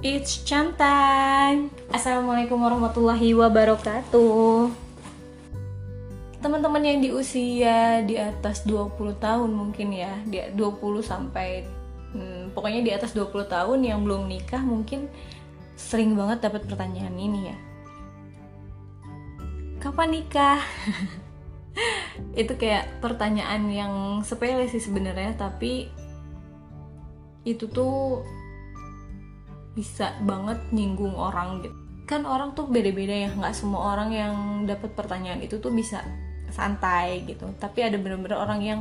It's Chantai. Assalamualaikum warahmatullahi wabarakatuh. Teman-teman yang di usia di atas 20 tahun mungkin ya, di 20 sampai pokoknya di atas 20 tahun yang belum nikah mungkin sering banget dapat pertanyaan ini ya. Kapan nikah? Itu kayak pertanyaan yang sepele sih sebenarnya, tapi itu tuh bisa banget nyinggung orang gitu. Kan orang tuh beda-beda ya, nggak semua orang yang dapat pertanyaan itu tuh bisa santai gitu. Tapi ada bener-bener orang yang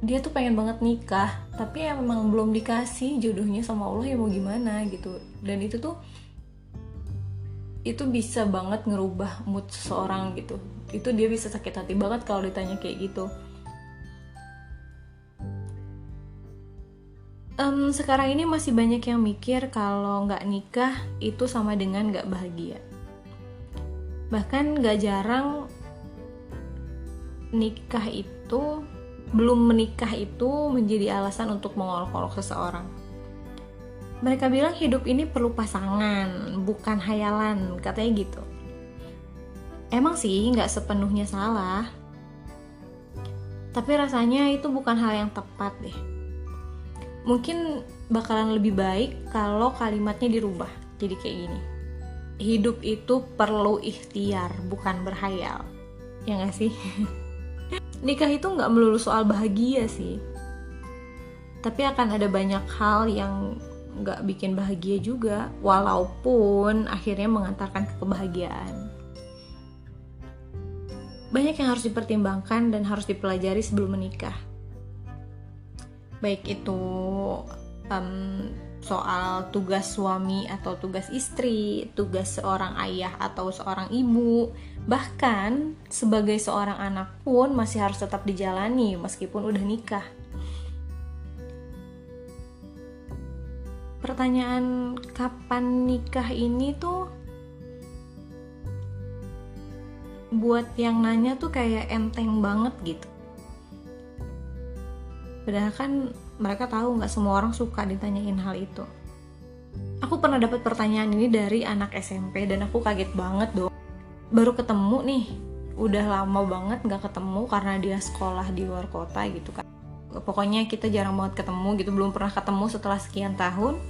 dia tuh pengen banget nikah, tapi ya memang belum dikasih jodohnya sama Allah, ya mau gimana gitu. Dan itu bisa banget ngerubah mood seseorang gitu. Itu dia bisa sakit hati banget kalau ditanya kayak gitu. Sekarang ini masih banyak yang mikir kalau nggak nikah itu sama dengan nggak bahagia. Bahkan nggak jarang belum menikah itu menjadi alasan untuk mengolok-olok seseorang. Mereka bilang hidup ini perlu pasangan, bukan hayalan, katanya gitu. Emang sih nggak sepenuhnya salah, tapi rasanya itu bukan hal yang tepat deh. Mungkin bakalan lebih baik kalau kalimatnya dirubah jadi kayak gini: hidup itu perlu ikhtiar, bukan berhayal. Ya gak sih? Nikah itu gak melulu soal bahagia sih, tapi akan ada banyak hal yang gak bikin bahagia juga, walaupun akhirnya mengantarkan ke kebahagiaan. Banyak yang harus dipertimbangkan dan harus dipelajari sebelum menikah. Baik itu soal tugas suami atau tugas istri, tugas seorang ayah atau seorang ibu, bahkan sebagai seorang anak pun masih harus tetap dijalani meskipun udah nikah. Pertanyaan kapan nikah ini tuh buat yang nanya tuh kayak enteng banget gitu. Padahal kan mereka tahu nggak semua orang suka ditanyain hal itu. Aku pernah dapat pertanyaan ini dari anak SMP dan aku kaget banget dong. Baru ketemu nih, udah lama banget nggak ketemu karena dia sekolah di luar kota gitu kan. Pokoknya kita jarang banget ketemu gitu, belum pernah ketemu setelah sekian tahun.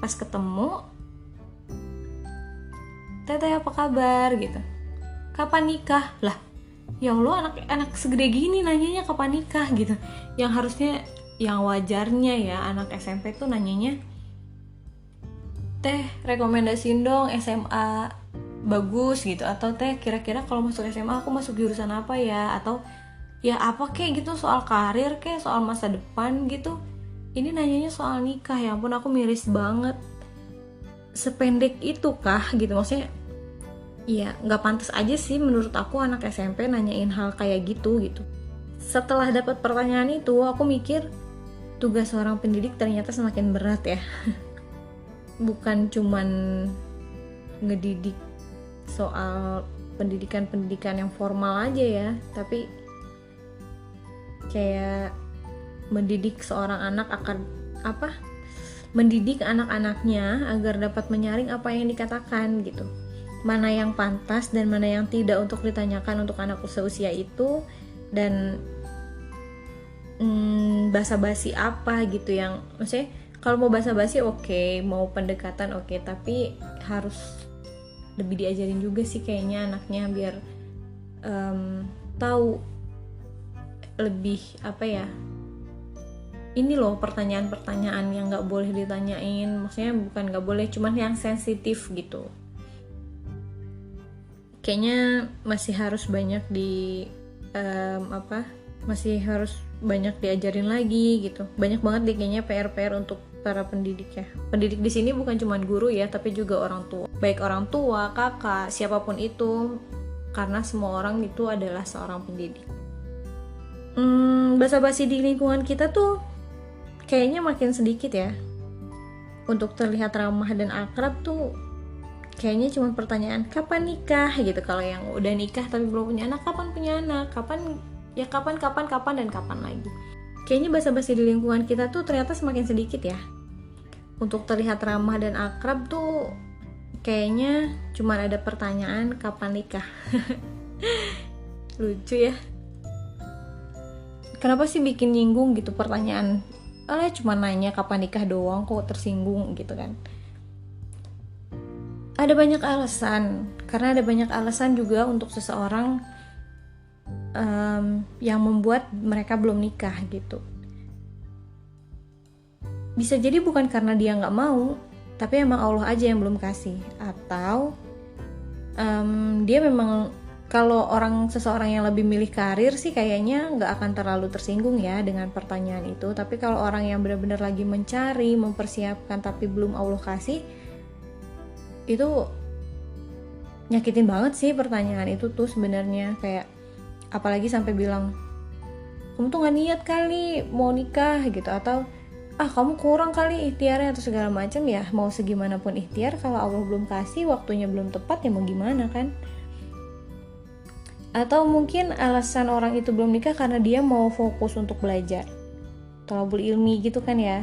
Pas ketemu, Teteh apa kabar gitu. Kapan nikah? Lah, ya Allah, anak segede gini nanyanya kapan nikah gitu. Yang harusnya, yang wajarnya ya anak SMP tuh nanyanya, Teh rekomendasiin dong SMA bagus gitu, atau Teh kira-kira kalau masuk SMA aku masuk jurusan apa ya, atau ya apa kayak gitu, soal karir kayak soal masa depan gitu. Ini nanyanya soal nikah, ya ampun aku miris banget. Sependek itu kah gitu, maksudnya ya nggak pantas aja sih menurut aku anak SMP nanyain hal kayak gitu. Setelah dapat pertanyaan itu, aku mikir tugas seorang pendidik ternyata semakin berat ya. Bukan cuman ngedidik soal pendidikan yang formal aja ya, tapi kayak mendidik seorang anak mendidik anak-anaknya agar dapat menyaring apa yang dikatakan gitu. Mana yang pantas dan mana yang tidak untuk ditanyakan untuk anak seusia itu, dan basa-basi apa gitu yang maksudnya, kalau mau basa-basi oke, mau pendekatan oke, tapi harus lebih diajarin juga sih kayaknya anaknya biar tahu lebih apa ya. Ini loh pertanyaan-pertanyaan yang nggak boleh ditanyain, maksudnya bukan nggak boleh, cuman yang sensitif gitu. Kayaknya masih harus banyak masih harus banyak diajarin lagi gitu. Banyak banget deh kayaknya PR untuk para pendidik ya. Pendidik di sini bukan cuma guru ya, tapi juga orang tua. Baik orang tua, kakak, siapapun itu, karena semua orang itu adalah seorang pendidik. Basa-basi di lingkungan kita tuh kayaknya makin sedikit ya. Untuk terlihat ramah dan akrab tuh kayaknya cuma pertanyaan kapan nikah gitu. Kalau yang udah nikah tapi belum punya anak, kapan punya anak, kapan dan kapan lagi. Kayaknya basa-basi di lingkungan kita tuh ternyata semakin sedikit ya. untuk terlihat ramah dan akrab tuh kayaknya cuma ada pertanyaan kapan nikah. Lucu ya. Kenapa sih bikin nyinggung gitu pertanyaan? Cuma nanya kapan nikah doang kok tersinggung gitu kan. Ada banyak alasan, karena ada banyak alasan juga untuk seseorang yang membuat mereka belum nikah gitu. Bisa jadi bukan karena dia nggak mau, tapi emang Allah aja yang belum kasih. Atau dia memang, kalau seseorang yang lebih milih karir sih kayaknya nggak akan terlalu tersinggung ya dengan pertanyaan itu. Tapi kalau orang yang benar-benar lagi mencari, mempersiapkan tapi belum Allah kasih, itu nyakitin banget sih pertanyaan itu tuh sebenarnya. Kayak apalagi sampai bilang, kamu tuh nggak niat kali mau nikah gitu, atau kamu kurang kali ikhtiarnya atau segala macam. Ya mau segimanapun ikhtiar, kalau Allah belum kasih, waktunya belum tepat, ya mau gimana kan. Atau mungkin alasan orang itu belum nikah karena dia mau fokus untuk belajar, thalabul ilmi gitu kan ya.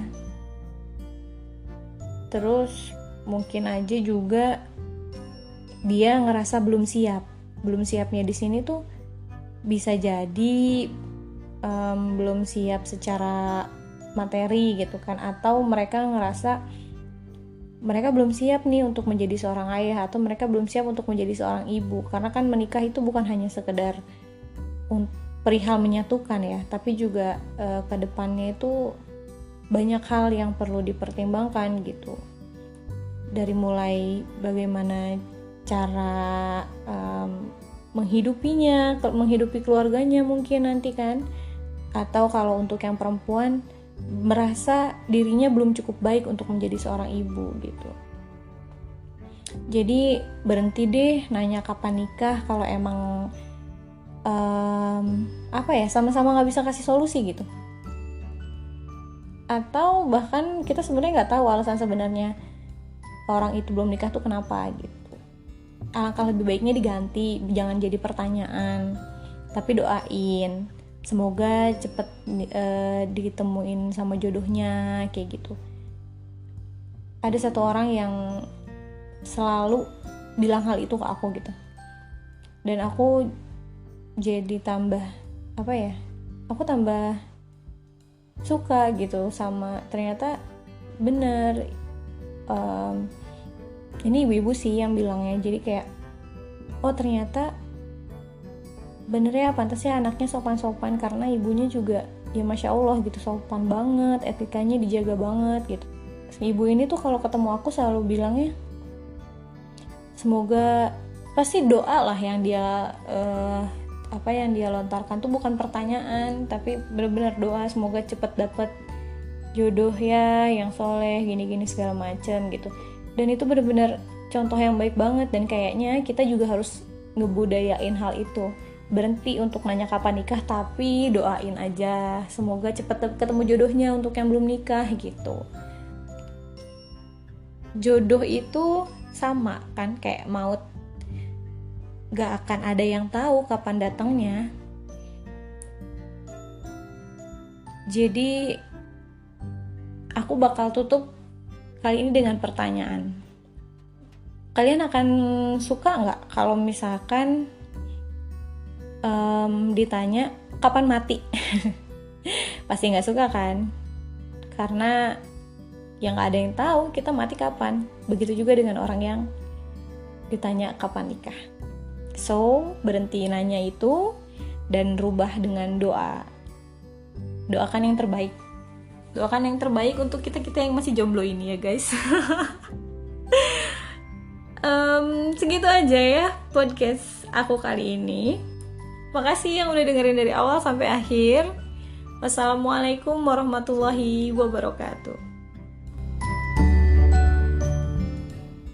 Terus mungkin aja juga dia ngerasa belum siap. Belum siapnya di sini tuh bisa jadi belum siap secara materi gitu kan, atau mereka ngerasa mereka belum siap nih untuk menjadi seorang ayah, atau mereka belum siap untuk menjadi seorang ibu. Karena kan menikah itu bukan hanya sekedar perihal menyatukan ya, tapi juga ke depannya itu banyak hal yang perlu dipertimbangkan gitu. Dari mulai bagaimana cara menghidupi keluarganya mungkin nanti kan. Atau kalau untuk yang perempuan, merasa dirinya belum cukup baik untuk menjadi seorang ibu gitu. Jadi berhenti deh nanya kapan nikah kalau emang sama-sama nggak bisa kasih solusi gitu. Atau bahkan kita sebenarnya nggak tahu alasan sebenarnya orang itu belum nikah tuh kenapa gitu. Alangkah lebih baiknya diganti, jangan jadi pertanyaan, tapi doain semoga cepet ditemuin sama jodohnya kayak gitu. Ada satu orang yang selalu bilang hal itu ke aku gitu, dan aku jadi tambah aku tambah suka gitu sama, ternyata bener. Ini ibu-ibu sih yang bilangnya, jadi kayak ternyata bener ya, pantas ya anaknya sopan-sopan, karena ibunya juga ya masya Allah gitu, sopan banget, etikanya dijaga banget gitu. Ibu ini tuh kalau ketemu aku selalu bilangnya, semoga, pasti doa lah yang dia yang dia lontarkan tuh bukan pertanyaan, tapi benar-benar doa, semoga cepet dapet jodoh ya yang soleh gini-gini segala macem gitu. Dan itu benar-benar contoh yang baik banget, dan kayaknya kita juga harus ngebudayain hal itu. Berhenti untuk nanya kapan nikah, tapi doain aja semoga cepet ketemu jodohnya untuk yang belum nikah gitu. Jodoh itu sama kan kayak maut, gak akan ada yang tahu kapan datangnya. Jadi aku bakal tutup kali ini dengan pertanyaan. Kalian akan suka gak kalau misalkan ditanya kapan mati? Pasti nggak suka kan, karena yang nggak ada yang tahu kita mati kapan. Begitu juga dengan orang yang ditanya kapan nikah. So berhenti nanya itu dan rubah dengan doa. Doakan yang terbaik, doakan yang terbaik untuk kita yang masih jomblo ini ya guys. Segitu aja ya podcast aku kali ini. Makasih yang udah dengerin dari awal sampai akhir. Wassalamualaikum warahmatullahi wabarakatuh.